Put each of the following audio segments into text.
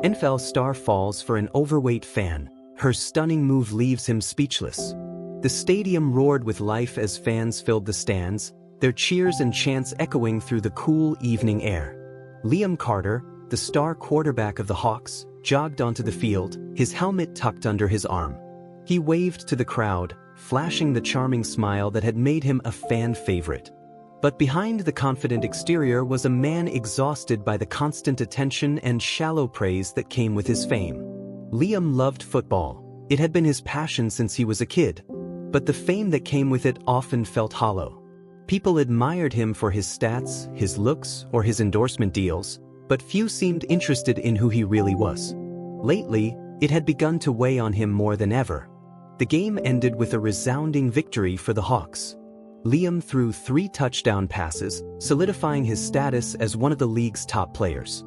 NFL star falls for an overweight fan. Her stunning move leaves him speechless. The stadium roared with life as fans filled the stands, their cheers and chants echoing through the cool evening air. Liam Carter, the star quarterback of the Hawks, jogged onto the field, his helmet tucked under his arm. He waved to the crowd, flashing the charming smile that had made him a fan favorite. But behind the confident exterior was a man exhausted by the constant attention and shallow praise that came with his fame. Liam loved football. It had been his passion since he was a kid. But the fame that came with it often felt hollow. People admired him for his stats, his looks, or his endorsement deals, but few seemed interested in who he really was. Lately, it had begun to weigh on him more than ever. The game ended with a resounding victory for the Hawks. Liam threw 3 touchdown passes, solidifying his status as one of the league's top players.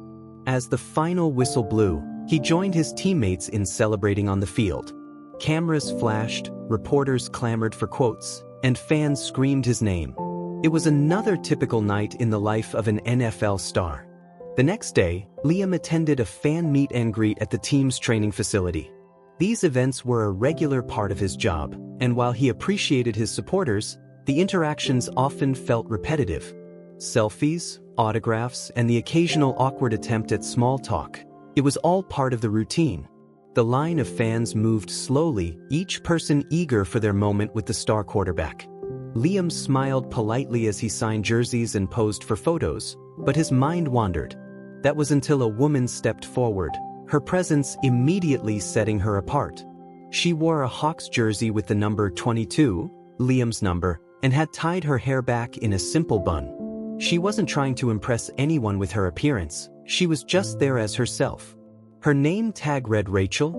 As the final whistle blew, he joined his teammates in celebrating on the field. Cameras flashed, reporters clamored for quotes, and fans screamed his name. It was another typical night in the life of an NFL star. The next day, Liam attended a fan meet and greet at the team's training facility. These events were a regular part of his job, and while he appreciated his supporters, the interactions often felt repetitive. Selfies, autographs, and the occasional awkward attempt at small talk. It was all part of the routine. The line of fans moved slowly, each person eager for their moment with the star quarterback. Liam smiled politely as he signed jerseys and posed for photos, but his mind wandered. That was until a woman stepped forward, her presence immediately setting her apart. She wore a Hawks jersey with the number 22, Liam's number, and had tied her hair back in a simple bun. She wasn't trying to impress anyone with her appearance, she was just there as herself. Her name tag read Rachel.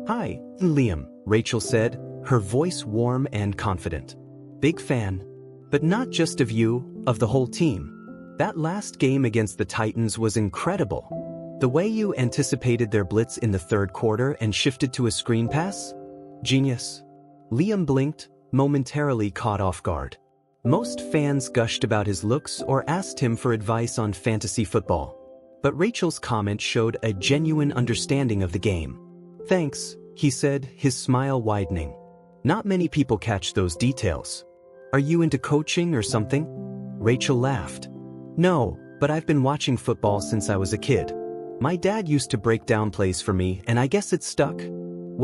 "Hi, Liam," Rachel said, her voice warm and confident. "Big fan. But not just of you, of the whole team. That last game against the Titans was incredible. The way you anticipated their blitz in the third quarter and shifted to a screen pass? Genius." Liam blinked, momentarily caught off guard. Most fans gushed about his looks or asked him for advice on fantasy football. But Rachel's comment showed a genuine understanding of the game. "Thanks," he said, his smile widening. "Not many people catch those details. Are you into coaching or something?" Rachel laughed. "No, but I've been watching football since I was a kid. My dad used to break down plays for me, and I guess it stuck."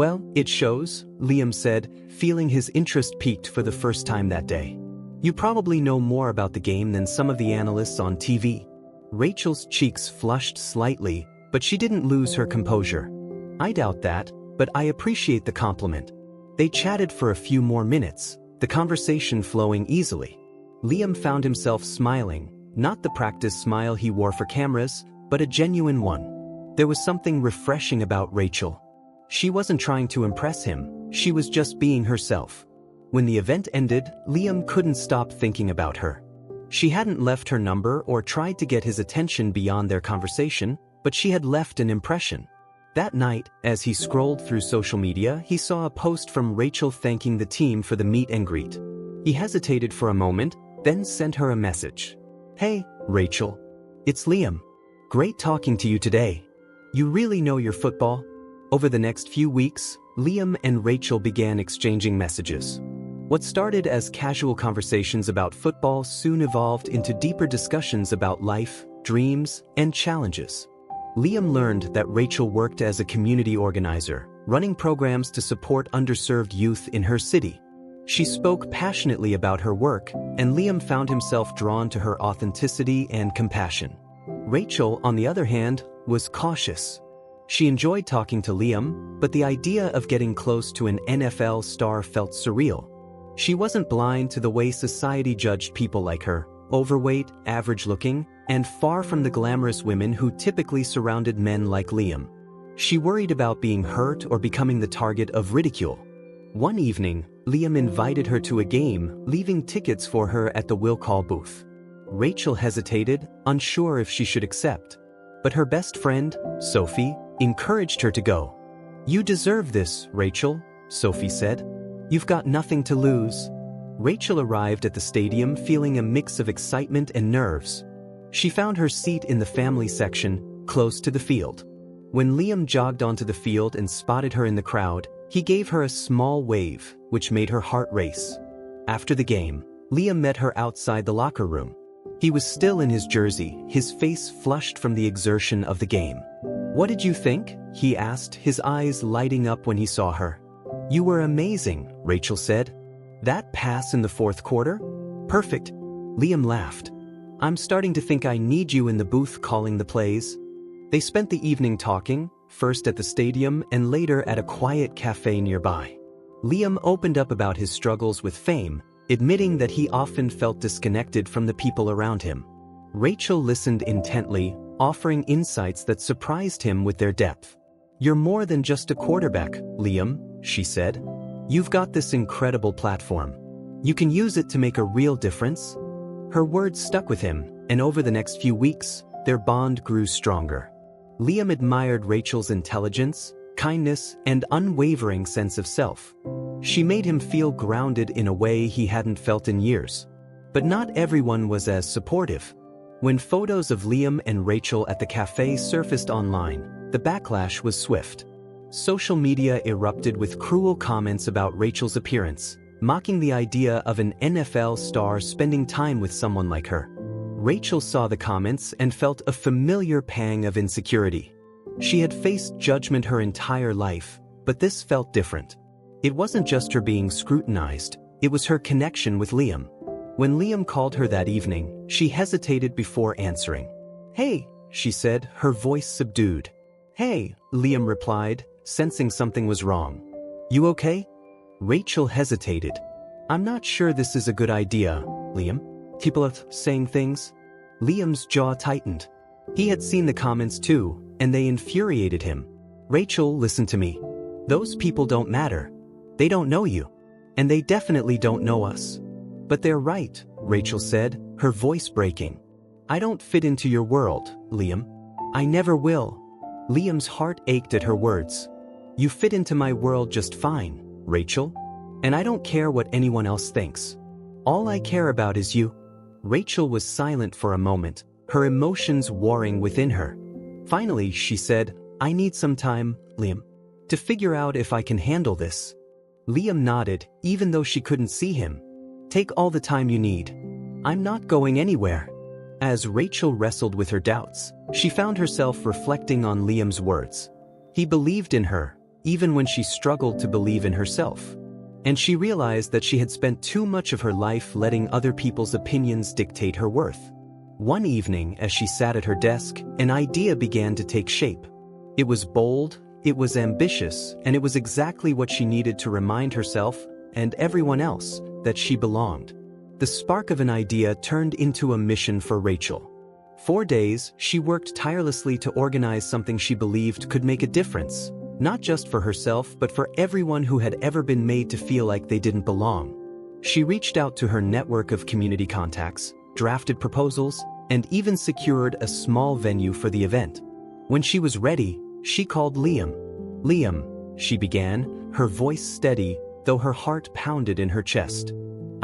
"Well, it shows," Liam said, feeling his interest piqued for the first time that day. "You probably know more about the game than some of the analysts on TV." Rachel's cheeks flushed slightly, but she didn't lose her composure. "I doubt that, but I appreciate the compliment." They chatted for a few more minutes, the conversation flowing easily. Liam found himself smiling, not the practice smile he wore for cameras, but a genuine one. There was something refreshing about Rachel. She wasn't trying to impress him, she was just being herself. When the event ended, Liam couldn't stop thinking about her. She hadn't left her number or tried to get his attention beyond their conversation, but she had left an impression. That night, as he scrolled through social media, he saw a post from Rachel thanking the team for the meet and greet. He hesitated for a moment, then sent her a message. "Hey, Rachel. It's Liam. Great talking to you today. You really know your football?" Over the next few weeks, Liam and Rachel began exchanging messages. What started as casual conversations about football soon evolved into deeper discussions about life, dreams, and challenges. Liam learned that Rachel worked as a community organizer, running programs to support underserved youth in her city. She spoke passionately about her work, and Liam found himself drawn to her authenticity and compassion. Rachel, on the other hand, was cautious. She enjoyed talking to Liam, but the idea of getting close to an NFL star felt surreal. She wasn't blind to the way society judged people like her, overweight, average-looking, and far from the glamorous women who typically surrounded men like Liam. She worried about being hurt or becoming the target of ridicule. One evening, Liam invited her to a game, leaving tickets for her at the will call booth. Rachel hesitated, unsure if she should accept. But her best friend, Sophie, encouraged her to go. "You deserve this, Rachel," Sophie said. "You've got nothing to lose." Rachel arrived at the stadium feeling a mix of excitement and nerves. She found her seat in the family section, close to the field. When Liam jogged onto the field and spotted her in the crowd, he gave her a small wave, which made her heart race. After the game, Liam met her outside the locker room. He was still in his jersey, his face flushed from the exertion of the game. "What did you think?" he asked, his eyes lighting up when he saw her. "You were amazing," Rachel said. "That pass in the fourth quarter? Perfect." Liam laughed. "I'm starting to think I need you in the booth calling the plays." They spent the evening talking, first at the stadium and later at a quiet cafe nearby. Liam opened up about his struggles with fame, admitting that he often felt disconnected from the people around him. Rachel listened intently, offering insights that surprised him with their depth. "You're more than just a quarterback, Liam," she said. "You've got this incredible platform. You can use it to make a real difference." Her words stuck with him, and over the next few weeks, their bond grew stronger. Liam admired Rachel's intelligence, kindness, and unwavering sense of self. She made him feel grounded in a way he hadn't felt in years. But not everyone was as supportive. When photos of Liam and Rachel at the cafe surfaced online, the backlash was swift. Social media erupted with cruel comments about Rachel's appearance, mocking the idea of an NFL star spending time with someone like her. Rachel saw the comments and felt a familiar pang of insecurity. She had faced judgment her entire life, but this felt different. It wasn't just her being scrutinized, it was her connection with Liam. When Liam called her that evening, she hesitated before answering. "Hey," she said, her voice subdued. "Hey," Liam replied, sensing something was wrong. "You okay?" Rachel hesitated. "I'm not sure this is a good idea, Liam. People are saying things." Liam's jaw tightened. He had seen the comments too, and they infuriated him. "Rachel, listen to me. Those people don't matter. They don't know you. And they definitely don't know us." "But they're right," Rachel said, her voice breaking. "I don't fit into your world, Liam. I never will." Liam's heart ached at her words. "You fit into my world just fine, Rachel. And I don't care what anyone else thinks. All I care about is you." Rachel was silent for a moment, her emotions warring within her. Finally, she said, "I need some time, Liam, to figure out if I can handle this." Liam nodded, even though she couldn't see him. "Take all the time you need. I'm not going anywhere." As Rachel wrestled with her doubts, she found herself reflecting on Liam's words. He believed in her, even when she struggled to believe in herself. And she realized that she had spent too much of her life letting other people's opinions dictate her worth. One evening, as she sat at her desk, an idea began to take shape. It was bold, it was ambitious, and it was exactly what she needed to remind herself, and everyone else, that she belonged. The spark of an idea turned into a mission for Rachel. 4 days, she worked tirelessly to organize something she believed could make a difference. Not just for herself, but for everyone who had ever been made to feel like they didn't belong. She reached out to her network of community contacts, drafted proposals, and even secured a small venue for the event. When she was ready, she called Liam. "Liam," she began, her voice steady, though her heart pounded in her chest.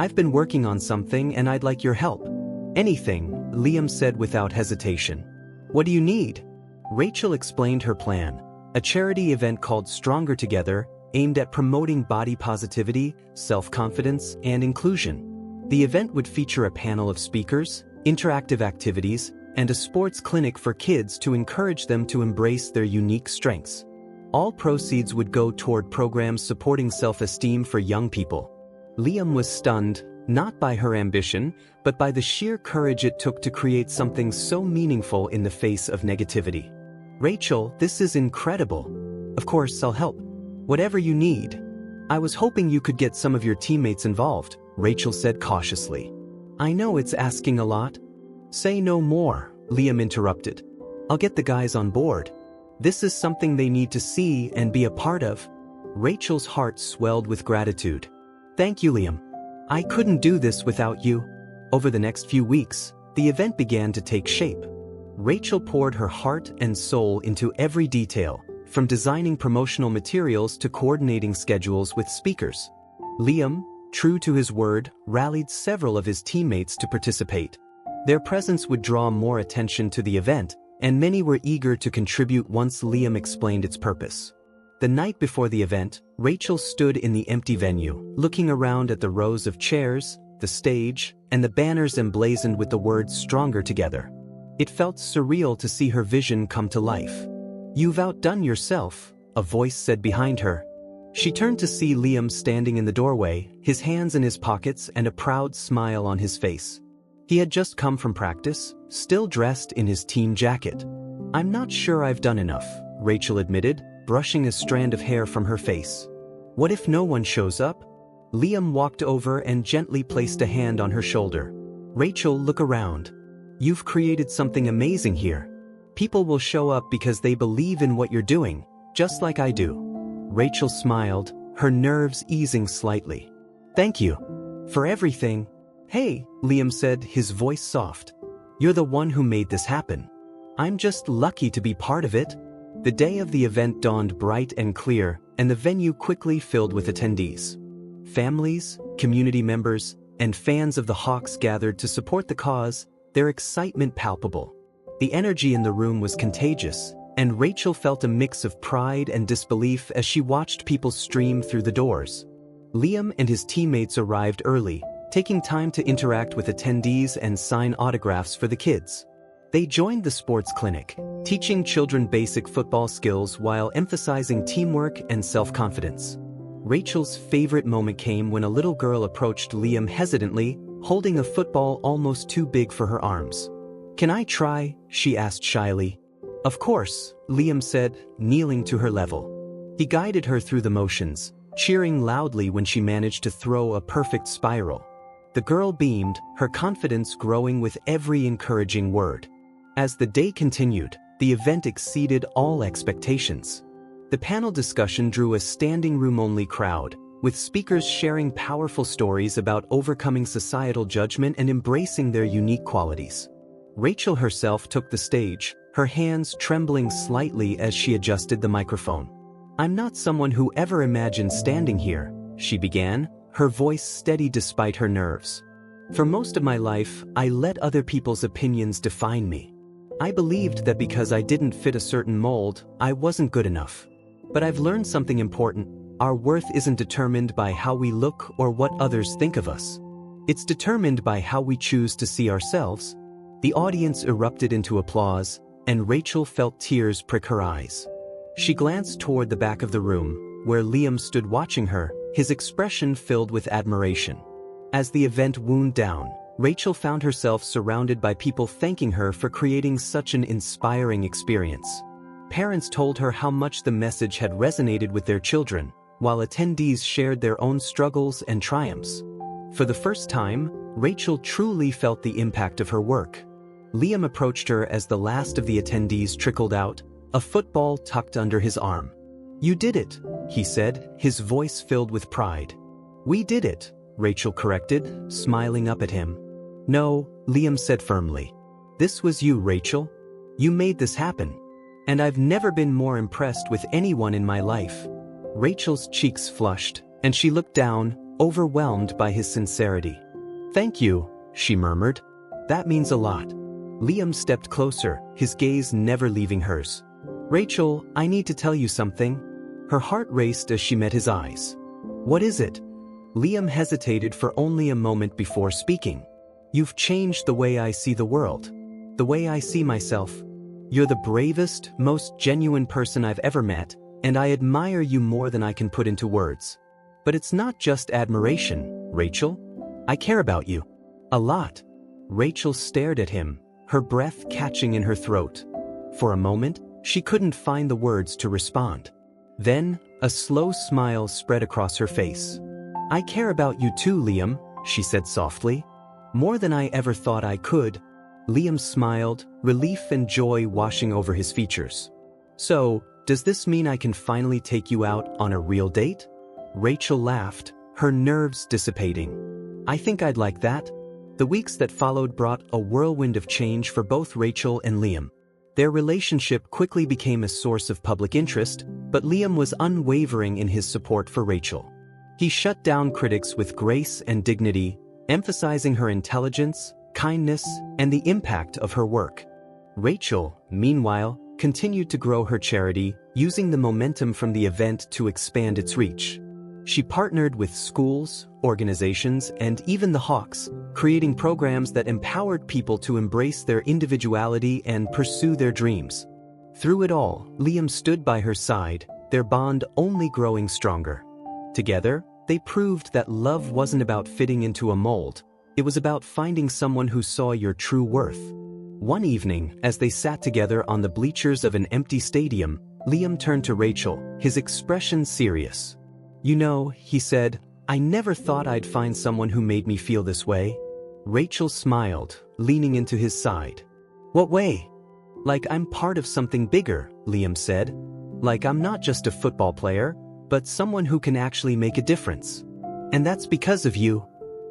"I've been working on something and I'd like your help." "Anything," Liam said without hesitation. "What do you need?" Rachel explained her plan. A charity event called Stronger Together, aimed at promoting body positivity, self-confidence, and inclusion. The event would feature a panel of speakers, interactive activities, and a sports clinic for kids to encourage them to embrace their unique strengths. All proceeds would go toward programs supporting self-esteem for young people. Liam was stunned, not by her ambition, but by the sheer courage it took to create something so meaningful in the face of negativity. "Rachel, this is incredible. Of course, I'll help. Whatever you need." "I was hoping you could get some of your teammates involved," Rachel said cautiously. "I know it's asking a lot." "Say no more," Liam interrupted. "I'll get the guys on board. This is something they need to see and be a part of." Rachel's heart swelled with gratitude. "Thank you, Liam. I couldn't do this without you." Over the next few weeks, the event began to take shape. Rachel poured her heart and soul into every detail, from designing promotional materials to coordinating schedules with speakers. Liam, true to his word, rallied several of his teammates to participate. Their presence would draw more attention to the event, and many were eager to contribute once Liam explained its purpose. The night before the event, Rachel stood in the empty venue, looking around at the rows of chairs, the stage, and the banners emblazoned with the words "Stronger Together." It felt surreal to see her vision come to life. "You've outdone yourself," a voice said behind her. She turned to see Liam standing in the doorway, his hands in his pockets and a proud smile on his face. He had just come from practice, still dressed in his team jacket. "I'm not sure I've done enough," Rachel admitted, brushing a strand of hair from her face. "What if no one shows up?" Liam walked over and gently placed a hand on her shoulder. "Rachel, look around. You've created something amazing here. People will show up because they believe in what you're doing, just like I do." Rachel smiled, her nerves easing slightly. "Thank you for everything." "Hey," Liam said, his voice soft. "You're the one who made this happen. I'm just lucky to be part of it." The day of the event dawned bright and clear, and the venue quickly filled with attendees. Families, community members, and fans of the Hawks gathered to support the cause, their excitement palpable. The energy in the room was contagious, and Rachel felt a mix of pride and disbelief as she watched people stream through the doors. Liam and his teammates arrived early, taking time to interact with attendees and sign autographs for the kids. They joined the sports clinic, teaching children basic football skills while emphasizing teamwork and self-confidence. Rachel's favorite moment came when a little girl approached Liam hesitantly, holding a football almost too big for her arms. "Can I try?" she asked shyly. "Of course," Liam said, kneeling to her level. He guided her through the motions, cheering loudly when she managed to throw a perfect spiral. The girl beamed, her confidence growing with every encouraging word. As the day continued, the event exceeded all expectations. The panel discussion drew a standing room-only crowd, with speakers sharing powerful stories about overcoming societal judgment and embracing their unique qualities. Rachel herself took the stage, her hands trembling slightly as she adjusted the microphone. "I'm not someone who ever imagined standing here," she began, her voice steady despite her nerves. "For most of my life, I let other people's opinions define me. I believed that because I didn't fit a certain mold, I wasn't good enough. But I've learned something important. Our worth isn't determined by how we look or what others think of us. It's determined by how we choose to see ourselves." The audience erupted into applause, and Rachel felt tears prick her eyes. She glanced toward the back of the room, where Liam stood watching her, his expression filled with admiration. As the event wound down, Rachel found herself surrounded by people thanking her for creating such an inspiring experience. Parents told her how much the message had resonated with their children, while attendees shared their own struggles and triumphs. For the first time, Rachel truly felt the impact of her work. Liam approached her as the last of the attendees trickled out, a football tucked under his arm. "You did it," he said, his voice filled with pride. "We did it," Rachel corrected, smiling up at him. "No," Liam said firmly. "This was you, Rachel. You made this happen. And I've never been more impressed with anyone in my life." Rachel's cheeks flushed, and she looked down, overwhelmed by his sincerity. "Thank you," she murmured. "That means a lot." Liam stepped closer, his gaze never leaving hers. "Rachel, I need to tell you something." Her heart raced as she met his eyes. "What is it?" Liam hesitated for only a moment before speaking. "You've changed the way I see the world. The way I see myself. You're the bravest, most genuine person I've ever met, and I admire you more than I can put into words. But it's not just admiration, Rachel. I care about you. A lot." Rachel stared at him, her breath catching in her throat. For a moment, she couldn't find the words to respond. Then, a slow smile spread across her face. "I care about you too, Liam," she said softly. "More than I ever thought I could." Liam smiled, relief and joy washing over his features. "So, does this mean I can finally take you out on a real date?" Rachel laughed, her nerves dissipating. "I think I'd like that." The weeks that followed brought a whirlwind of change for both Rachel and Liam. Their relationship quickly became a source of public interest, but Liam was unwavering in his support for Rachel. He shut down critics with grace and dignity, emphasizing her intelligence, kindness, and the impact of her work. Rachel, meanwhile, continued to grow her charity, using the momentum from the event to expand its reach. She partnered with schools, organizations, and even the Hawks, creating programs that empowered people to embrace their individuality and pursue their dreams. Through it all, Liam stood by her side, their bond only growing stronger. Together, they proved that love wasn't about fitting into a mold, it was about finding someone who saw your true worth. One evening, as they sat together on the bleachers of an empty stadium, Liam turned to Rachel, his expression serious. "You know," he said, "I never thought I'd find someone who made me feel this way." Rachel smiled, leaning into his side. "What way?" "Like I'm part of something bigger," Liam said. "Like I'm not just a football player, but someone who can actually make a difference. And that's because of you."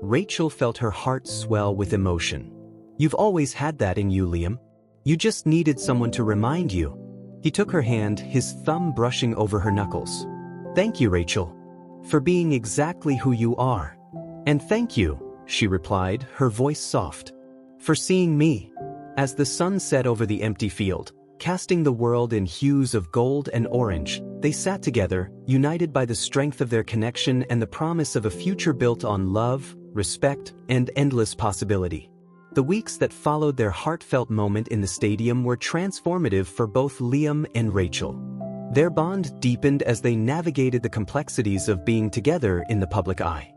Rachel felt her heart swell with emotion. "You've always had that in you, Liam. You just needed someone to remind you." He took her hand, his thumb brushing over her knuckles. "Thank you, Rachel, for being exactly who you are." "And thank you," she replied, her voice soft, "for seeing me." As the sun set over the empty field, casting the world in hues of gold and orange, they sat together, united by the strength of their connection and the promise of a future built on love, respect, and endless possibility. The weeks that followed their heartfelt moment in the stadium were transformative for both Liam and Rachel. Their bond deepened as they navigated the complexities of being together in the public eye.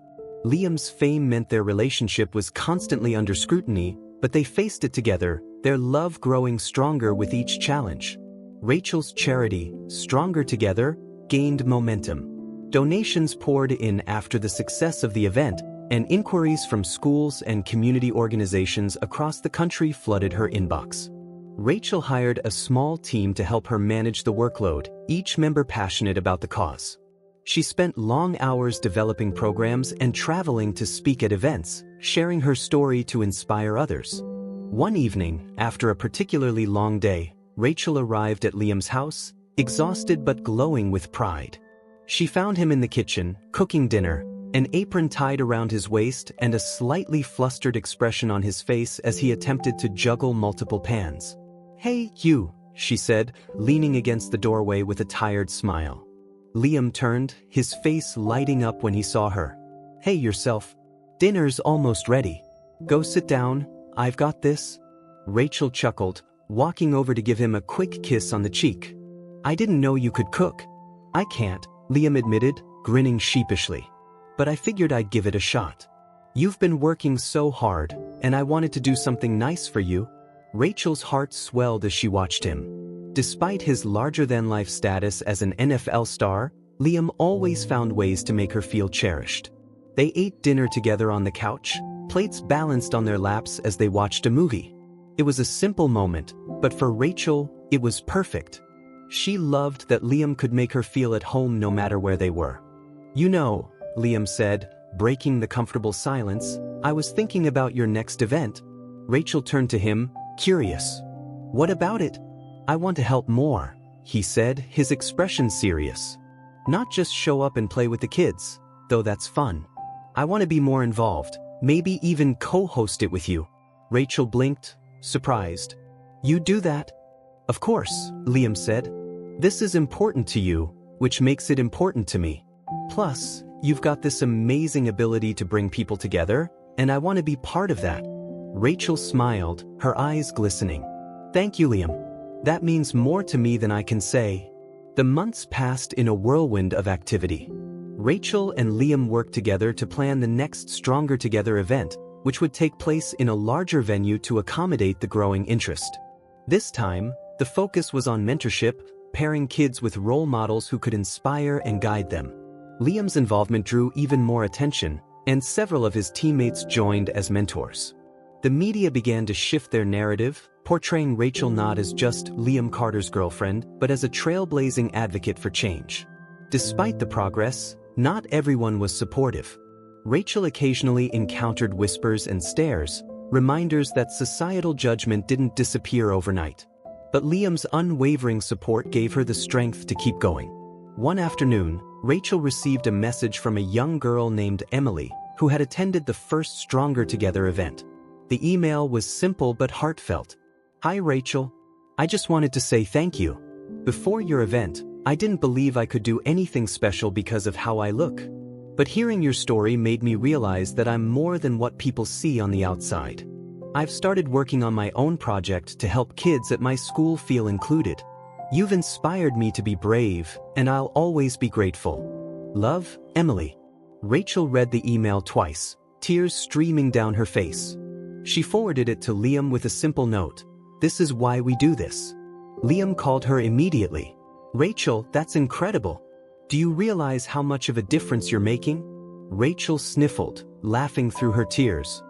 Liam's fame meant their relationship was constantly under scrutiny, but they faced it together, their love growing stronger with each challenge. Rachel's charity, Stronger Together, gained momentum. Donations poured in after the success of the event, and inquiries from schools and community organizations across the country flooded her inbox. Rachel hired a small team to help her manage the workload, each member passionate about the cause. She spent long hours developing programs and traveling to speak at events, sharing her story to inspire others. One evening, after a particularly long day, Rachel arrived at Liam's house, exhausted but glowing with pride. She found him in the kitchen, cooking dinner, an apron tied around his waist and a slightly flustered expression on his face as he attempted to juggle multiple pans. "Hey, you," she said, leaning against the doorway with a tired smile. Liam turned, his face lighting up when he saw her. "Hey yourself. Dinner's almost ready. Go sit down, I've got this." Rachel chuckled, walking over to give him a quick kiss on the cheek. "I didn't know you could cook." "I can't," Liam admitted, grinning sheepishly. "But I figured I'd give it a shot. You've been working so hard, and I wanted to do something nice for you." Rachel's heart swelled as she watched him. Despite his larger-than-life status as an NFL star, Liam always found ways to make her feel cherished. They ate dinner together on the couch, plates balanced on their laps as they watched a movie. It was a simple moment, but for Rachel, it was perfect. She loved that Liam could make her feel at home no matter where they were. "You know," Liam said, breaking the comfortable silence, "I was thinking about your next event." Rachel turned to him, curious. "What about it?" "I want to help more," he said, his expression serious. "Not just show up and play with the kids, though that's fun. I want to be more involved, maybe even co-host it with you." Rachel blinked, surprised. "You do that?" "Of course," Liam said. "This is important to you, which makes it important to me. Plus, you've got this amazing ability to bring people together, and I want to be part of that." Rachel smiled, her eyes glistening. "Thank you, Liam. That means more to me than I can say." The months passed in a whirlwind of activity. Rachel and Liam worked together to plan the next Stronger Together event, which would take place in a larger venue to accommodate the growing interest. This time, the focus was on mentorship, pairing kids with role models who could inspire and guide them. Liam's involvement drew even more attention, and several of his teammates joined as mentors. The media began to shift their narrative, portraying Rachel not as just Liam Carter's girlfriend, but as a trailblazing advocate for change. Despite the progress, not everyone was supportive. Rachel occasionally encountered whispers and stares, reminders that societal judgment didn't disappear overnight. But Liam's unwavering support gave her the strength to keep going. One afternoon, Rachel received a message from a young girl named Emily, who had attended the first Stronger Together event. The email was simple but heartfelt. "Hi Rachel, I just wanted to say thank you. Before your event, I didn't believe I could do anything special because of how I look. But hearing your story made me realize that I'm more than what people see on the outside. I've started working on my own project to help kids at my school feel included. You've inspired me to be brave, and I'll always be grateful. Love, Emily. Rachel read the email twice, tears streaming down her face. She forwarded it to Liam with a simple note. This is why we do this. Liam called her immediately. Rachel, that's incredible. Do you realize how much of a difference you're making? Rachel sniffled, laughing through her tears.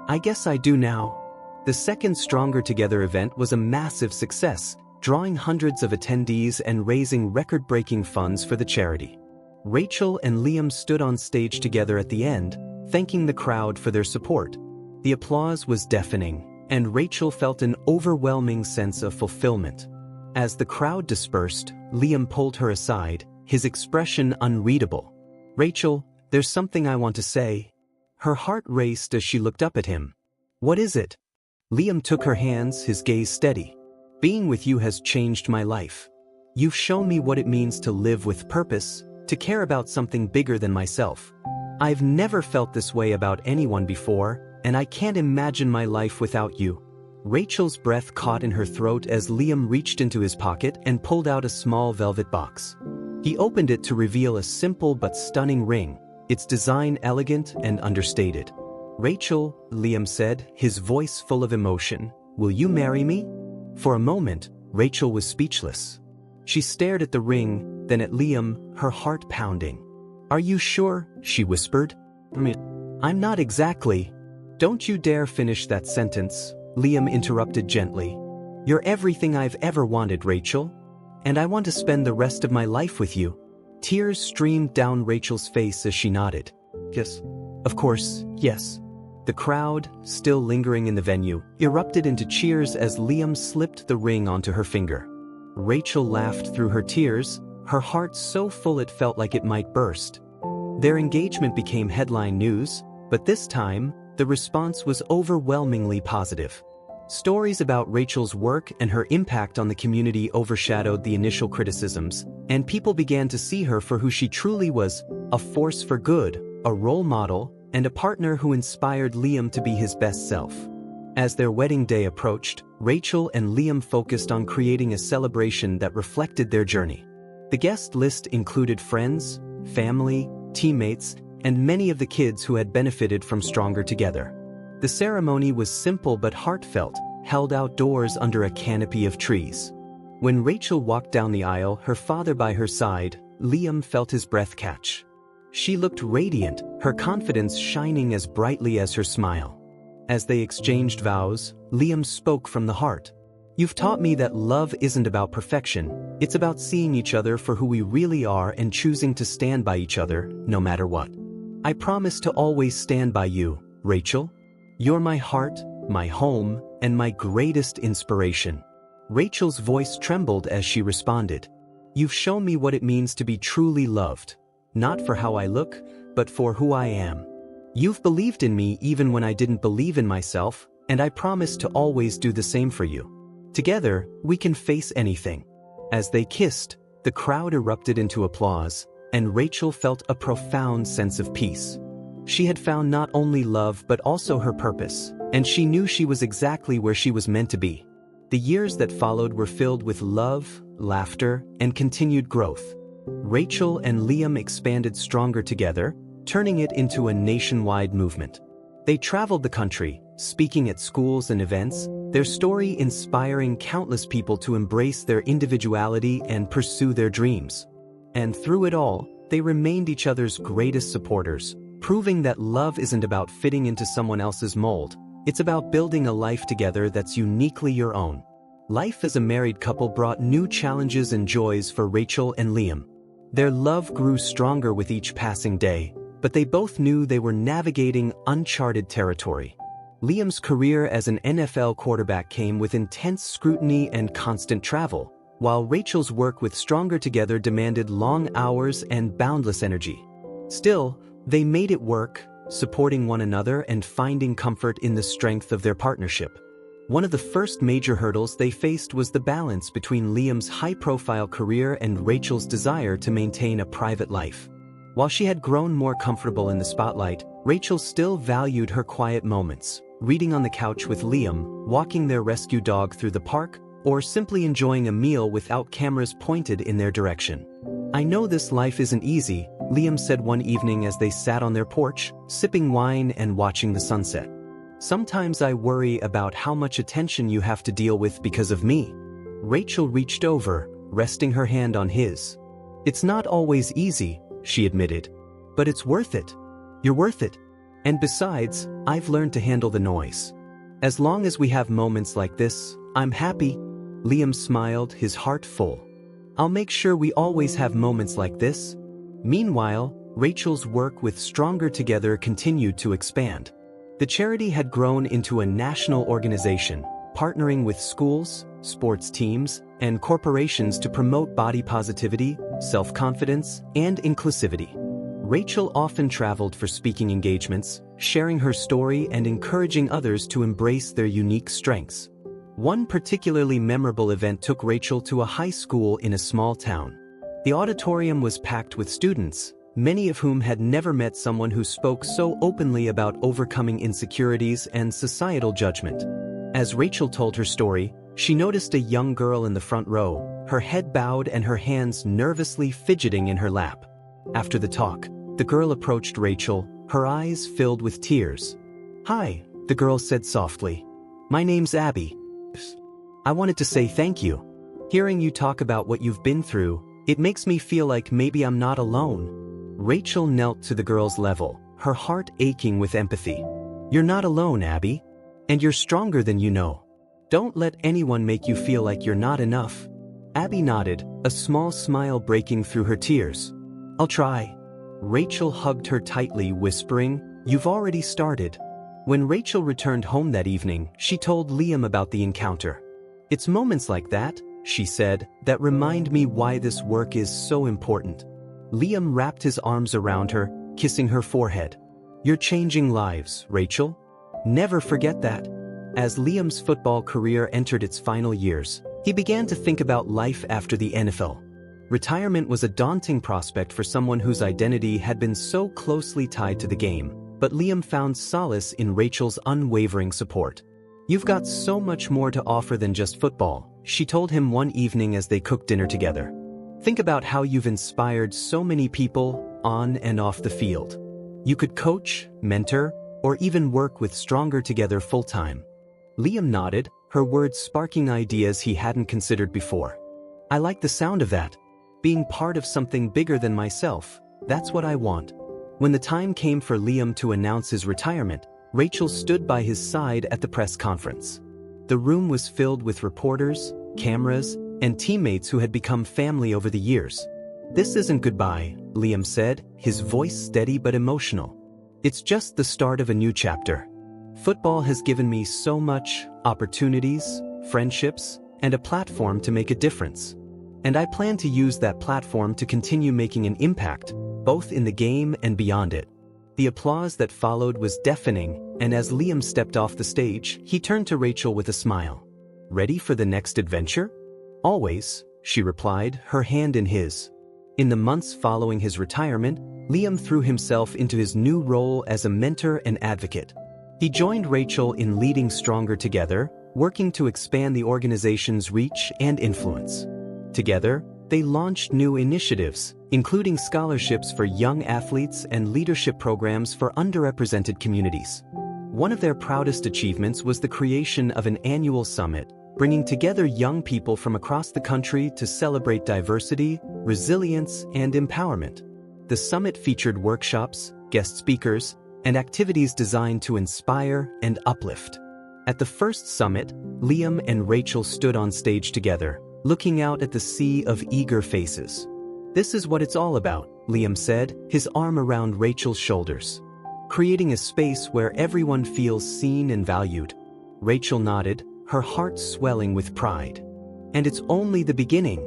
I guess I do now. The second Stronger Together event was a massive success, drawing hundreds of attendees and raising record-breaking funds for the charity. Rachel and Liam stood on stage together at the end, thanking the crowd for their support. The applause was deafening, and Rachel felt an overwhelming sense of fulfillment. As the crowd dispersed, Liam pulled her aside, his expression unreadable. Rachel, there's something I want to say. Her heart raced as she looked up at him. What is it? Liam took her hands, his gaze steady. Being with you has changed my life. You've shown me what it means to live with purpose, to care about something bigger than myself. I've never felt this way about anyone before, and I can't imagine my life without you. Rachel's breath caught in her throat as Liam reached into his pocket and pulled out a small velvet box. He opened it to reveal a simple but stunning ring, its design elegant and understated. Rachel, Liam said, his voice full of emotion, will you marry me? For a moment, Rachel was speechless. She stared at the ring, then at Liam, her heart pounding. Are you sure? She whispered. I'm not exactly. Don't you dare finish that sentence, Liam interrupted gently. You're everything I've ever wanted, Rachel. And I want to spend the rest of my life with you. Tears streamed down Rachel's face as she nodded. Yes. Of course, yes. The crowd, still lingering in the venue, erupted into cheers as Liam slipped the ring onto her finger. Rachel laughed through her tears, her heart so full it felt like it might burst. Their engagement became headline news, but this time, the response was overwhelmingly positive. Stories about Rachel's work and her impact on the community overshadowed the initial criticisms, and people began to see her for who she truly was, a force for good, a role model, and a partner who inspired Liam to be his best self. As their wedding day approached, Rachel and Liam focused on creating a celebration that reflected their journey. The guest list included friends, family, teammates, and many of the kids who had benefited from Stronger Together. The ceremony was simple but heartfelt, held outdoors under a canopy of trees. When Rachel walked down the aisle, her father by her side, Liam felt his breath catch. She looked radiant, her confidence shining as brightly as her smile. As they exchanged vows, Liam spoke from the heart. You've taught me that love isn't about perfection, it's about seeing each other for who we really are and choosing to stand by each other, no matter what. I promise to always stand by you, Rachel. You're my heart, my home, and my greatest inspiration. Rachel's voice trembled as she responded. You've shown me what it means to be truly loved. Not for how I look, but for who I am. You've believed in me even when I didn't believe in myself, and I promise to always do the same for you. Together, we can face anything. As they kissed, the crowd erupted into applause, and Rachel felt a profound sense of peace. She had found not only love but also her purpose, and she knew she was exactly where she was meant to be. The years that followed were filled with love, laughter, and continued growth. Rachel and Liam expanded Stronger Together, turning it into a nationwide movement. They traveled the country, speaking at schools and events, their story inspiring countless people to embrace their individuality and pursue their dreams. And through it all, they remained each other's greatest supporters, proving that love isn't about fitting into someone else's mold, it's about building a life together that's uniquely your own. Life as a married couple brought new challenges and joys for Rachel and Liam. Their love grew stronger with each passing day, but they both knew they were navigating uncharted territory. Liam's career as an NFL quarterback came with intense scrutiny and constant travel, while Rachel's work with Stronger Together demanded long hours and boundless energy. Still, they made it work, supporting one another and finding comfort in the strength of their partnership. One of the first major hurdles they faced was the balance between Liam's high-profile career and Rachel's desire to maintain a private life. While she had grown more comfortable in the spotlight, Rachel still valued her quiet moments, reading on the couch with Liam, walking their rescue dog through the park, or simply enjoying a meal without cameras pointed in their direction. "I know this life isn't easy," Liam said one evening as they sat on their porch, sipping wine and watching the sunset. "Sometimes I worry about how much attention you have to deal with because of me." Rachel reached over, resting her hand on his. "It's not always easy," she admitted. "But it's worth it. You're worth it. And besides, I've learned to handle the noise. As long as we have moments like this, I'm happy." Liam smiled, his heart full. "I'll make sure we always have moments like this." Meanwhile, Rachel's work with Stronger Together continued to expand. The charity had grown into a national organization, partnering with schools, sports teams, and corporations to promote body positivity, self-confidence, and inclusivity. Rachel often traveled for speaking engagements, sharing her story and encouraging others to embrace their unique strengths. One particularly memorable event took Rachel to a high school in a small town. The auditorium was packed with students, many of whom had never met someone who spoke so openly about overcoming insecurities and societal judgment. As Rachel told her story, she noticed a young girl in the front row, her head bowed and her hands nervously fidgeting in her lap. After the talk, the girl approached Rachel, her eyes filled with tears. "Hi," the girl said softly. "My name's Abby. I wanted to say thank you. Hearing you talk about what you've been through, it makes me feel like maybe I'm not alone." Rachel knelt to the girl's level, her heart aching with empathy. "You're not alone, Abby. And you're stronger than you know. Don't let anyone make you feel like you're not enough." Abby nodded, a small smile breaking through her tears. "I'll try." Rachel hugged her tightly, whispering, "You've already started." When Rachel returned home that evening, she told Liam about the encounter. "It's moments like that," she said, "that remind me why this work is so important." Liam wrapped his arms around her, kissing her forehead. "You're changing lives, Rachel. Never forget that." As Liam's football career entered its final years, he began to think about life after the NFL. Retirement was a daunting prospect for someone whose identity had been so closely tied to the game, but Liam found solace in Rachel's unwavering support. "You've got so much more to offer than just football," she told him one evening as they cooked dinner together. "Think about how you've inspired so many people on and off the field. You could coach, mentor, or even work with Stronger Together full-time." Liam nodded, her words sparking ideas he hadn't considered before. "I like the sound of that. Being part of something bigger than myself, that's what I want." When the time came for Liam to announce his retirement, Rachel stood by his side at the press conference. The room was filled with reporters, cameras, and teammates who had become family over the years. "This isn't goodbye," Liam said, his voice steady but emotional. "It's just the start of a new chapter. Football has given me so much, opportunities, friendships, and a platform to make a difference. And I plan to use that platform to continue making an impact, both in the game and beyond it." The applause that followed was deafening, and as Liam stepped off the stage, he turned to Rachel with a smile. "Ready for the next adventure?" "Always," she replied, her hand in his. In the months following his retirement, Liam threw himself into his new role as a mentor and advocate. He joined Rachel in leading Stronger Together, working to expand the organization's reach and influence. Together, they launched new initiatives, including scholarships for young athletes and leadership programs for underrepresented communities. One of their proudest achievements was the creation of an annual summit, bringing together young people from across the country to celebrate diversity, resilience, and empowerment. The summit featured workshops, guest speakers, and activities designed to inspire and uplift. At the first summit, Liam and Rachel stood on stage together, looking out at the sea of eager faces. "This is what it's all about," Liam said, his arm around Rachel's shoulders. "Creating a space where everyone feels seen and valued." Rachel nodded, her heart swelling with pride. And it's only the beginning.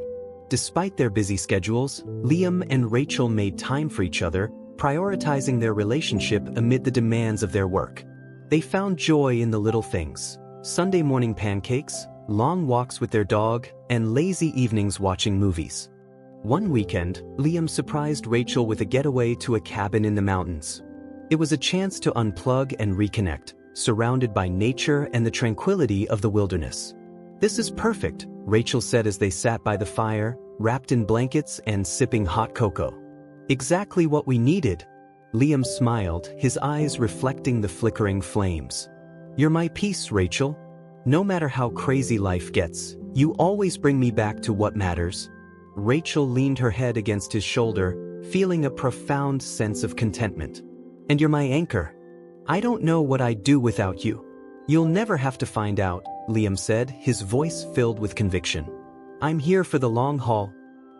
Despite their busy schedules, Liam and Rachel made time for each other, prioritizing their relationship amid the demands of their work. They found joy in the little things: Sunday morning pancakes, long walks with their dog, and lazy evenings watching movies. One weekend, Liam surprised Rachel with a getaway to a cabin in the mountains. It was a chance to unplug and reconnect, surrounded by nature and the tranquility of the wilderness. "This is perfect," Rachel said as they sat by the fire, wrapped in blankets and sipping hot cocoa. "Exactly what we needed." Liam smiled, his eyes reflecting the flickering flames. "You're my peace, Rachel. No matter how crazy life gets, you always bring me back to what matters." Rachel leaned her head against his shoulder, feeling a profound sense of contentment. "And you're my anchor. I don't know what I'd do without you." "You'll never have to find out," Liam said, his voice filled with conviction. "I'm here for the long haul."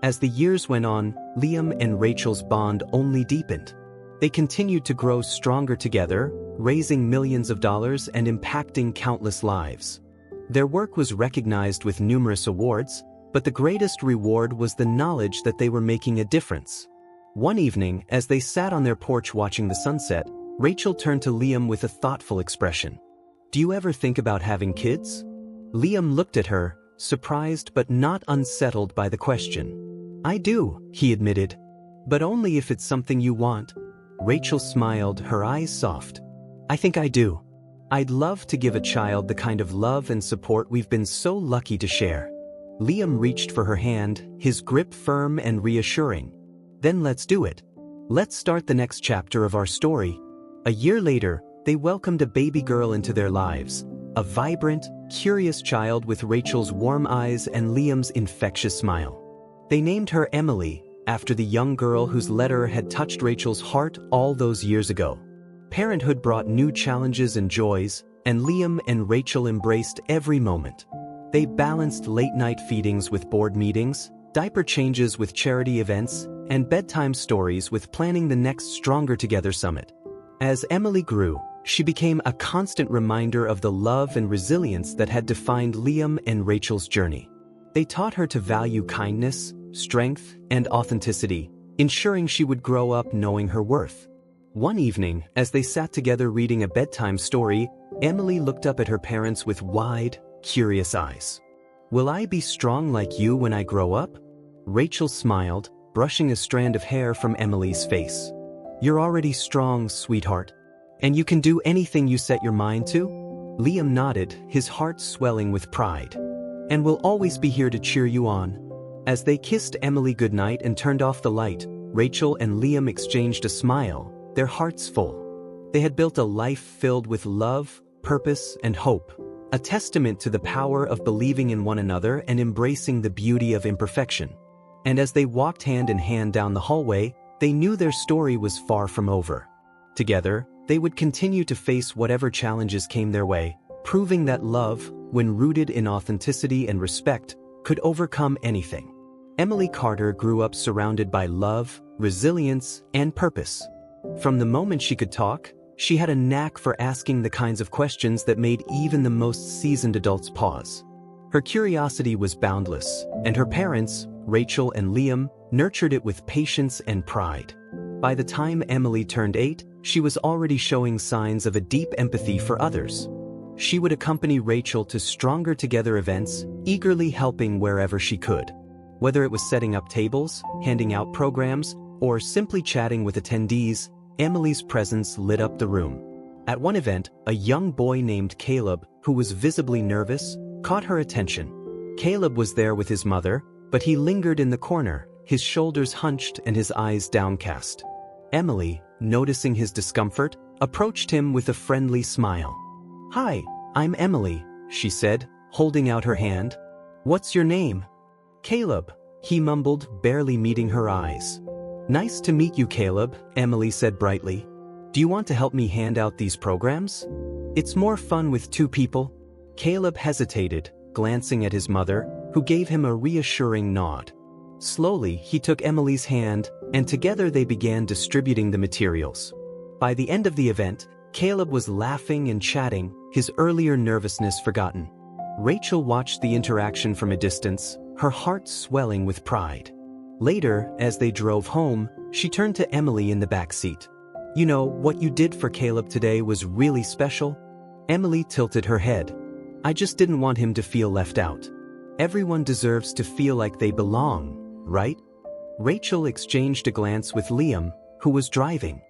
As the years went on, Liam and Rachel's bond only deepened. They continued to grow stronger together, raising millions of dollars and impacting countless lives. Their work was recognized with numerous awards, but the greatest reward was the knowledge that they were making a difference. One evening, as they sat on their porch watching the sunset, Rachel turned to Liam with a thoughtful expression. "Do you ever think about having kids?" Liam looked at her, surprised but not unsettled by the question. "I do," he admitted. "But only if it's something you want." Rachel smiled, her eyes soft. "I think I do. I'd love to give a child the kind of love and support we've been so lucky to share." Liam reached for her hand, his grip firm and reassuring. "Then let's do it. Let's start the next chapter of our story." A year later, they welcomed a baby girl into their lives, a vibrant, curious child with Rachel's warm eyes and Liam's infectious smile. They named her Emily, after the young girl whose letter had touched Rachel's heart all those years ago. Parenthood brought new challenges and joys, and Liam and Rachel embraced every moment. They balanced late-night feedings with board meetings, diaper changes with charity events, and bedtime stories with planning the next Stronger Together summit. As Emily grew, she became a constant reminder of the love and resilience that had defined Liam and Rachel's journey. They taught her to value kindness, strength, and authenticity, ensuring she would grow up knowing her worth. One evening, as they sat together reading a bedtime story, Emily looked up at her parents with wide, curious eyes. "Will I be strong like you when I grow up?" Rachel smiled, brushing a strand of hair from Emily's face. "You're already strong, sweetheart. And you can do anything you set your mind to?" Liam nodded, his heart swelling with pride. "And we'll always be here to cheer you on." As they kissed Emily goodnight and turned off the light, Rachel and Liam exchanged a smile, their hearts full. They had built a life filled with love, purpose, and hope, a testament to the power of believing in one another and embracing the beauty of imperfection. And as they walked hand in hand down the hallway, they knew their story was far from over. Together, they would continue to face whatever challenges came their way, proving that love, when rooted in authenticity and respect, could overcome anything. Emily Carter grew up surrounded by love, resilience, and purpose. From the moment she could talk, she had a knack for asking the kinds of questions that made even the most seasoned adults pause. Her curiosity was boundless, and her parents, Rachel and Liam, nurtured it with patience and pride. By the time Emily turned 8, she was already showing signs of a deep empathy for others. She would accompany Rachel to Stronger Together events, eagerly helping wherever she could. Whether it was setting up tables, handing out programs, or simply chatting with attendees, Emily's presence lit up the room. At one event, a young boy named Caleb, who was visibly nervous, caught her attention. Caleb was there with his mother, but he lingered in the corner, his shoulders hunched and his eyes downcast. Emily, noticing his discomfort, approached him with a friendly smile. "Hi, I'm Emily," she said, holding out her hand. "What's your name?" "Caleb," he mumbled, barely meeting her eyes. "Nice to meet you, Caleb," Emily said brightly. "Do you want to help me hand out these programs? It's more fun with two people." Caleb hesitated, glancing at his mother, who gave him a reassuring nod. Slowly, he took Emily's hand, and together they began distributing the materials. By the end of the event, Caleb was laughing and chatting, his earlier nervousness forgotten. Rachel watched the interaction from a distance, her heart swelling with pride. Later, as they drove home, she turned to Emily in the back seat. "You know, what you did for Caleb today was really special." Emily tilted her head. I just didn't want him to feel left out. Everyone deserves to feel like they belong, right? Rachel exchanged a glance with Liam, who was driving.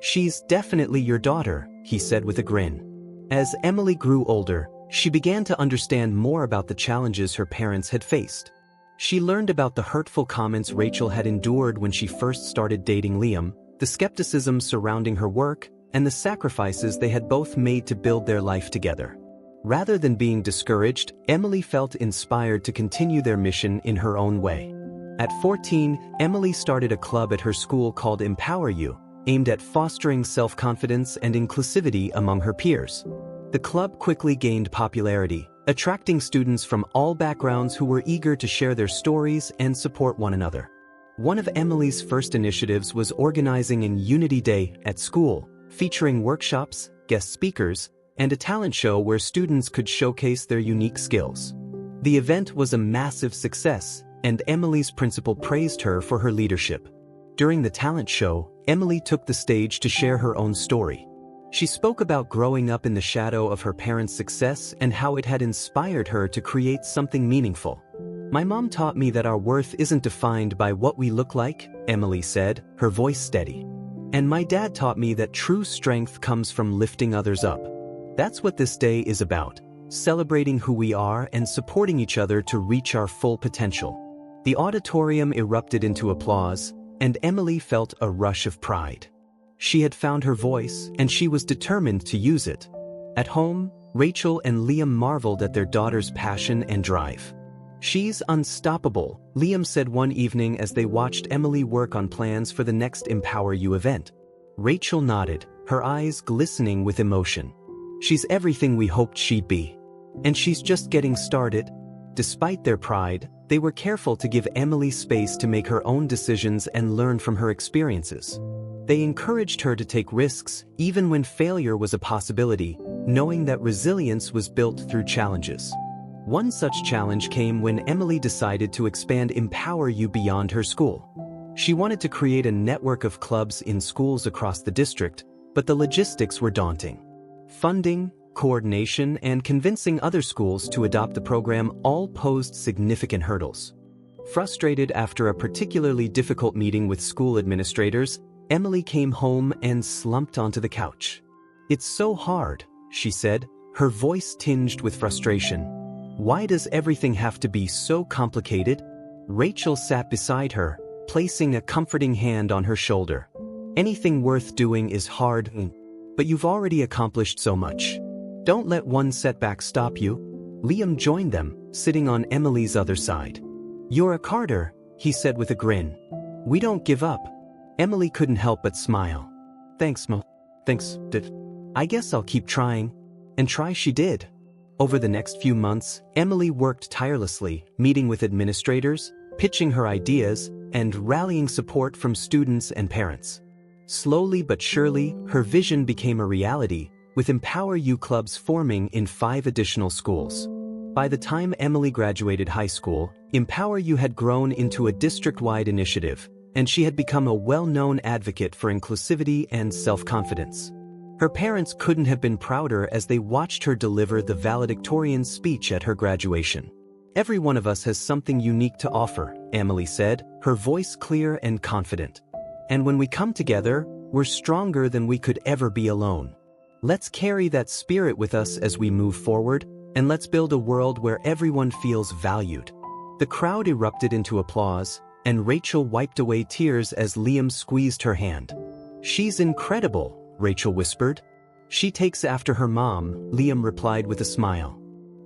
She's definitely your daughter, he said with a grin. As Emily grew older, she began to understand more about the challenges her parents had faced. She learned about the hurtful comments Rachel had endured when she first started dating Liam, the skepticism surrounding her work, and the sacrifices they had both made to build their life together. Rather than being discouraged, Emily felt inspired to continue their mission in her own way. At 14, Emily started a club at her school called Empower You, aimed at fostering self-confidence and inclusivity among her peers. The club quickly gained popularity, attracting students from all backgrounds who were eager to share their stories and support one another. One of Emily's first initiatives was organizing an Unity Day at school, featuring workshops, guest speakers, and a talent show where students could showcase their unique skills. The event was a massive success, and Emily's principal praised her for her leadership. During the talent show, Emily took the stage to share her own story. She spoke about growing up in the shadow of her parents' success and how it had inspired her to create something meaningful. My mom taught me that our worth isn't defined by what we look like, Emily said, her voice steady. And my dad taught me that true strength comes from lifting others up. That's what this day is about, celebrating who we are and supporting each other to reach our full potential. The auditorium erupted into applause, and Emily felt a rush of pride. She had found her voice, and she was determined to use it. At home, Rachel and Liam marveled at their daughter's passion and drive. "She's unstoppable," Liam said one evening as they watched Emily work on plans for the next Empower You event. Rachel nodded, her eyes glistening with emotion. "She's everything we hoped she'd be. And she's just getting started." Despite their pride, they were careful to give Emily space to make her own decisions and learn from her experiences. They encouraged her to take risks, even when failure was a possibility, knowing that resilience was built through challenges. One such challenge came when Emily decided to expand Empower You beyond her school. She wanted to create a network of clubs in schools across the district, but the logistics were daunting. Funding, coordination, and convincing other schools to adopt the program all posed significant hurdles. Frustrated after a particularly difficult meeting with school administrators, Emily came home and slumped onto the couch. "It's so hard," she said, her voice tinged with frustration. "Why does everything have to be so complicated?" Rachel sat beside her, placing a comforting hand on her shoulder. "Anything worth doing is hard, but you've already accomplished so much. Don't let one setback stop you." Liam joined them, sitting on Emily's other side. "You're a Carter," he said with a grin. "We don't give up." Emily couldn't help but smile. "Thanks, Mo. Thanks, Dad. I guess I'll keep trying." And try she did. Over the next few months, Emily worked tirelessly, meeting with administrators, pitching her ideas, and rallying support from students and parents. Slowly but surely, her vision became a reality, with Empower You clubs forming in 5 additional schools. By the time Emily graduated high school, Empower You had grown into a district-wide initiative, and she had become a well-known advocate for inclusivity and self-confidence. Her parents couldn't have been prouder as they watched her deliver the valedictorian speech at her graduation. "Every one of us has something unique to offer," Emily said, her voice clear and confident. "And when we come together, we're stronger than we could ever be alone. Let's carry that spirit with us as we move forward, and let's build a world where everyone feels valued." The crowd erupted into applause, and Rachel wiped away tears as Liam squeezed her hand. "She's incredible," Rachel whispered. "She takes after her mom," Liam replied with a smile.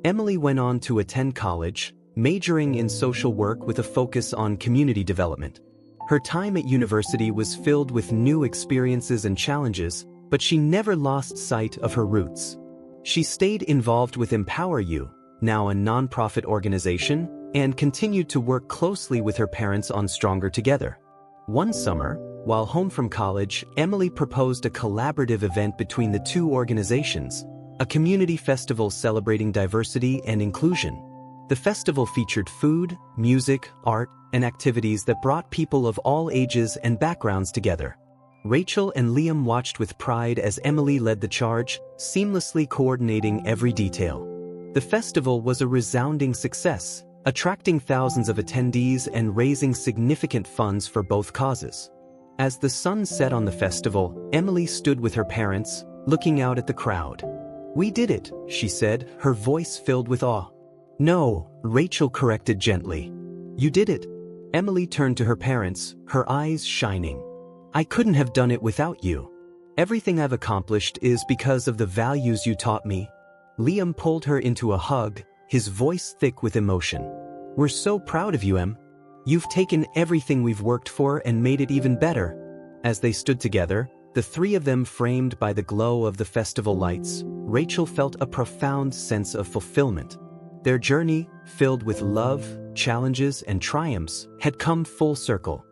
Emily went on to attend college, majoring in social work with a focus on community development. Her time at university was filled with new experiences and challenges, but she never lost sight of her roots. She stayed involved with Empower You, now a nonprofit organization, and continued to work closely with her parents on Stronger Together. One summer, while home from college, Emily proposed a collaborative event between the two organizations, a community festival celebrating diversity and inclusion. The festival featured food, music, art, and activities that brought people of all ages and backgrounds together. Rachel and Liam watched with pride as Emily led the charge, seamlessly coordinating every detail. The festival was a resounding success, attracting thousands of attendees and raising significant funds for both causes. As the sun set on the festival, Emily stood with her parents, looking out at the crowd. "We did it," she said, her voice filled with awe. "No," Rachel corrected gently. "You did it." Emily turned to her parents, her eyes shining. "I couldn't have done it without you. Everything I've accomplished is because of the values you taught me." Liam pulled her into a hug, his voice thick with emotion. "We're so proud of you, Em. You've taken everything we've worked for and made it even better." As they stood together, the three of them framed by the glow of the festival lights, Rachel felt a profound sense of fulfillment. Their journey, filled with love, challenges, and triumphs, had come full circle.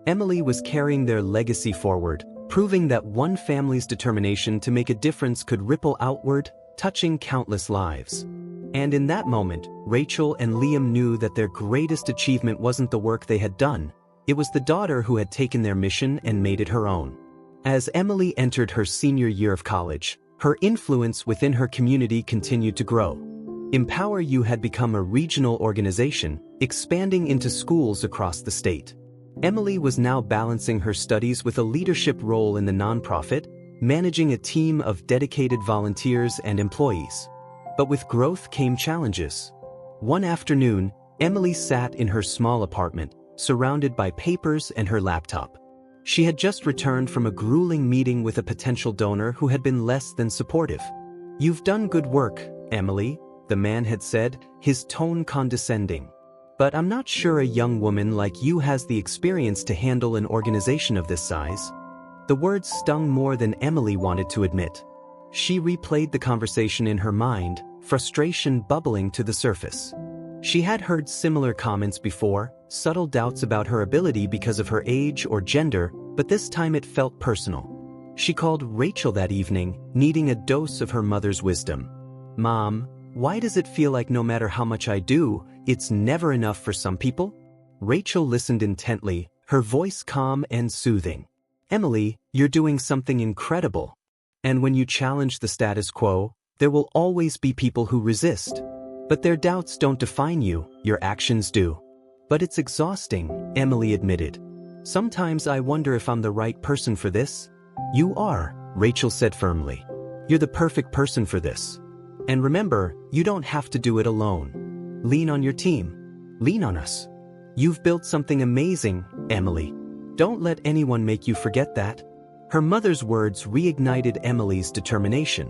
Emily was carrying their legacy forward, proving that one family's determination to make a difference could ripple outward, touching countless lives. And in that moment, Rachel and Liam knew that their greatest achievement wasn't the work they had done, it was the daughter who had taken their mission and made it her own. As Emily entered her senior year of college, her influence within her community continued to grow. Empower You had become a regional organization, expanding into schools across the state. Emily was now balancing her studies with a leadership role in the nonprofit, managing a team of dedicated volunteers and employees. But with growth came challenges. One afternoon, Emily sat in her small apartment, surrounded by papers and her laptop. She had just returned from a grueling meeting with a potential donor who had been less than supportive. "You've done good work, Emily," the man had said, his tone condescending. "But I'm not sure a young woman like you has the experience to handle an organization of this size." The words stung more than Emily wanted to admit. She replayed the conversation in her mind, frustration bubbling to the surface. She had heard similar comments before, subtle doubts about her ability because of her age or gender, but this time it felt personal. She called Rachel that evening, needing a dose of her mother's wisdom. "Mom, why does it feel like no matter how much I do, it's never enough for some people?" Rachel listened intently, her voice calm and soothing. "Emily, you're doing something incredible. And when you challenge the status quo, there will always be people who resist. But their doubts don't define you, your actions do." "But it's exhausting," Emily admitted. "Sometimes I wonder if I'm the right person for this." "You are," Rachel said firmly. "You're the perfect person for this. And remember, you don't have to do it alone. Lean on your team. Lean on us. You've built something amazing, Emily. Don't let anyone make you forget that." Her mother's words reignited Emily's determination.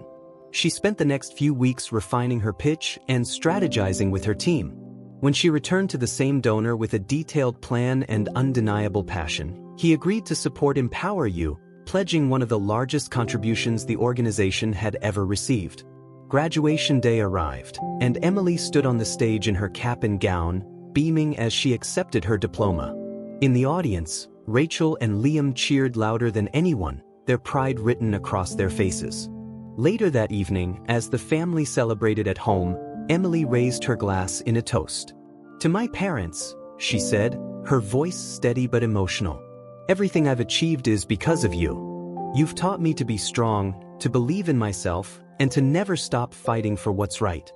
She spent the next few weeks refining her pitch and strategizing with her team. When she returned to the same donor with a detailed plan and undeniable passion, he agreed to support Empower You, pledging one of the largest contributions the organization had ever received. Graduation day arrived, and Emily stood on the stage in her cap and gown, beaming as she accepted her diploma. In the audience, Rachel and Liam cheered louder than anyone, their pride written across their faces. Later that evening, as the family celebrated at home, Emily raised her glass in a toast. "To my parents," she said, her voice steady but emotional. "Everything I've achieved is because of you. You've taught me to be strong, to believe in myself, and to never stop fighting for what's right.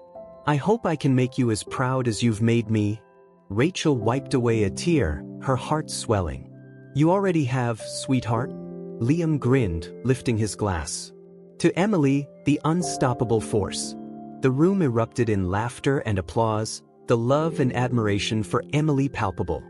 I hope I can make you as proud as you've made me." Rachel wiped away a tear, her heart swelling. "You already have, sweetheart." Liam grinned, lifting his glass. To Emily, the unstoppable force. The room erupted in laughter and applause, the love and admiration for Emily palpable.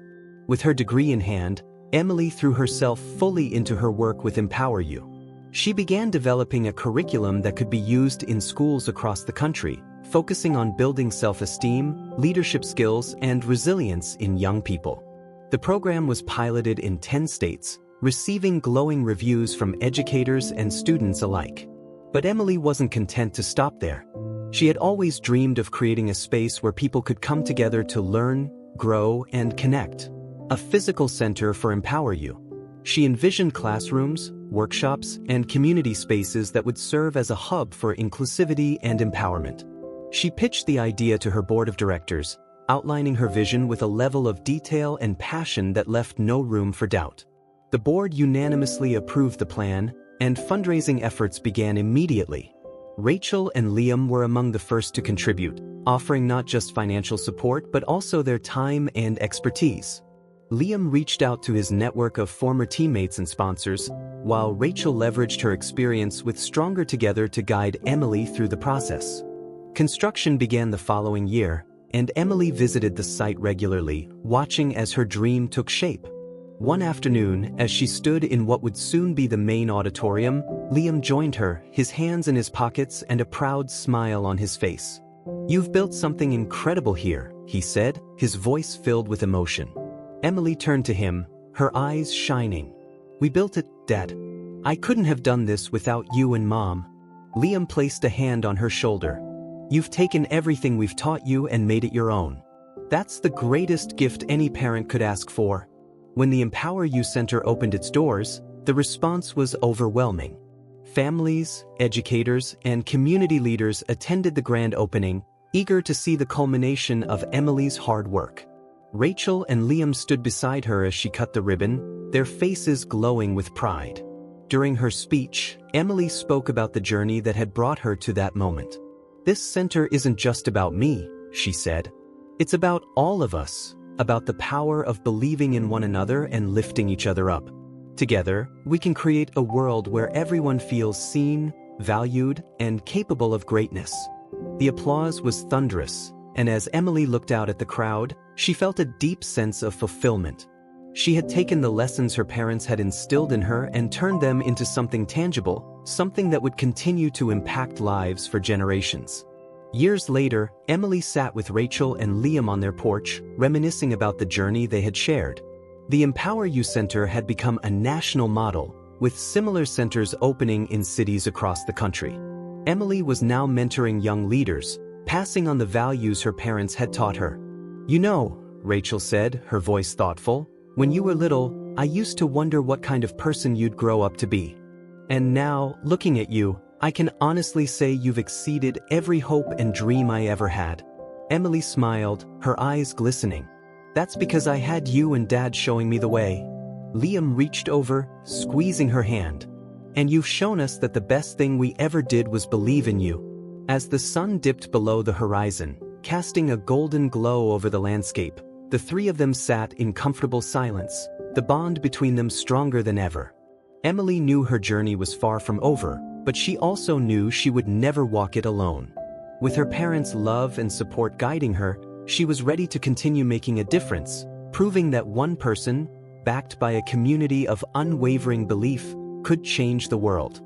With her degree in hand, Emily threw herself fully into her work with Empower You. She began developing a curriculum that could be used in schools across the country, focusing on building self-esteem, leadership skills, and resilience in young people. The program was piloted in 10 states, receiving glowing reviews from educators and students alike. But Emily wasn't content to stop there. She had always dreamed of creating a space where people could come together to learn, grow, and connect. A physical center for Empower You. She envisioned classrooms, workshops, and community spaces that would serve as a hub for inclusivity and empowerment. She pitched the idea to her board of directors, outlining her vision with a level of detail and passion that left no room for doubt. The board unanimously approved the plan, and fundraising efforts began immediately. Rachel and Liam were among the first to contribute, offering not just financial support but also their time and expertise. Liam reached out to his network of former teammates and sponsors, while Rachel leveraged her experience with Stronger Together to guide Emily through the process. Construction began the following year, and Emily visited the site regularly, watching as her dream took shape. One afternoon, as she stood in what would soon be the main auditorium, Liam joined her, his hands in his pockets and a proud smile on his face. "You've built something incredible here," he said, his voice filled with emotion. Emily turned to him, her eyes shining. "We built it, Dad. I couldn't have done this without you and Mom." Liam placed a hand on her shoulder. "You've taken everything we've taught you and made it your own. That's the greatest gift any parent could ask for." When the Empower You Center opened its doors, the response was overwhelming. Families, educators, and community leaders attended the grand opening, eager to see the culmination of Emily's hard work. Rachel and Liam stood beside her as she cut the ribbon, their faces glowing with pride. During her speech, Emily spoke about the journey that had brought her to that moment. "This center isn't just about me," she said. "It's about all of us, about the power of believing in one another and lifting each other up. Together, we can create a world where everyone feels seen, valued, and capable of greatness." The applause was thunderous, and as Emily looked out at the crowd, she felt a deep sense of fulfillment. She had taken the lessons her parents had instilled in her and turned them into something tangible, something that would continue to impact lives for generations. Years later, Emily sat with Rachel and Liam on their porch, reminiscing about the journey they had shared. The Empower You Center had become a national model, with similar centers opening in cities across the country. Emily was now mentoring young leaders, passing on the values her parents had taught her. "You know," Rachel said, her voice thoughtful, "when you were little, I used to wonder what kind of person you'd grow up to be. And now, looking at you, I can honestly say you've exceeded every hope and dream I ever had." Emily smiled, her eyes glistening. "That's because I had you and Dad showing me the way." Liam reached over, squeezing her hand. "And you've shown us that the best thing we ever did was believe in you." As the sun dipped below the horizon, casting a golden glow over the landscape, the three of them sat in comfortable silence, the bond between them stronger than ever. Emily knew her journey was far from over, but she also knew she would never walk it alone. With her parents' love and support guiding her, she was ready to continue making a difference, proving that one person, backed by a community of unwavering belief, could change the world.